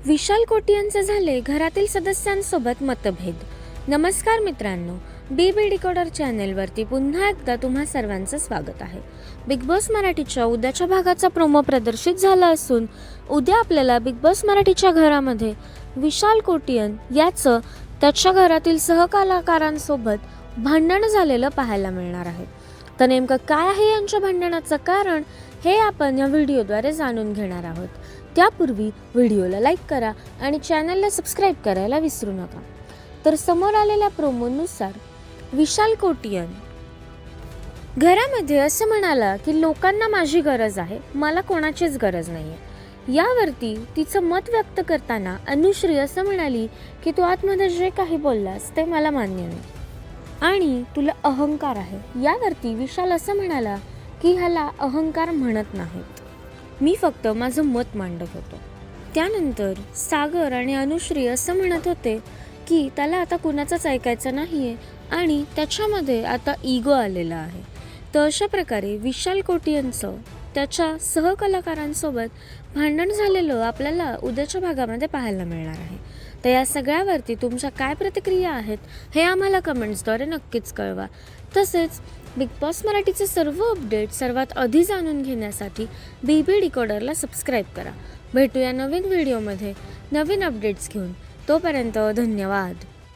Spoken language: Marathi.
विशाल कोटियांचे झाले घरातील सदस्यांसोबत मतभेद। नमस्कार मित्रांनो, बीबी डिकोडर चॅनेलवरती पुन्हा एकदा तुम्हा सर्वांचं स्वागत आहे। बिग बॉस मराठीच्या उद्याच्या भागाचा प्रोमो प्रदर्शित झाला असून उद्या आपल्याला बिग बॉस मराठीच्या घरामध्ये विशाल कोटियन याचं त्याच्या घरातील सहकलाकारांसोबत भांडण झालेलं पाहायला मिळणार आहे। तर नेमकं काय आहे यांच्या भांडणाचं कारण हे आपण या व्हिडिओद्वारे जाणून घेणार आहोत। त्यापूर्वी व्हिडिओला लाईक करा आणि चॅनलला सबस्क्राईब करायला विसरू नका। तर समोर आलेल्या प्रोमोनुसार विशाल कोटियन घरामध्ये असं म्हणाला की लोकांना माझी गरज आहे, मला कोणाचीच गरज नाहीये। यावरती तिचं मत व्यक्त करताना अनुश्री असं म्हणाली की तू आतमध्ये जे काही बोललास ते मला मान्य नाही आणि तुला अहंकार आहे। यावरती विशाल असं म्हणाला की ह्याला अहंकार म्हणत नाहीत, मी फक्त माझं मत मांडत होतो। त्यानंतर सागर आणि अनुश्री असं म्हणत होते की त्याला आता कुणाचंच ऐकायचं नाहीये आणि त्याच्यामध्ये आता इगो आलेला आहे। तर अशा प्रकारे विशाल कोटियनचं त्याच्या सहकलाकारांसोबत भांडण झालेलं आपल्याला उद्याच्या भागामध्ये पाहायला मिळणार आहे। तर या सगळ्यावरती तुमच्या काय प्रतिक्रिया आहेत हे आम्हाला कमेंट्सद्वारे नक्कीच कळवा। तसेच बिग बॉस मराठीचे सर्व अपडेट सर्वात आधी जाणून घेण्यासाठी बीबी डिकोडरला सबस्क्राईब करा। भेटूया नवीन व्हिडिओमध्ये नवीन अपडेट्स घेऊन। तोपर्यंत धन्यवाद।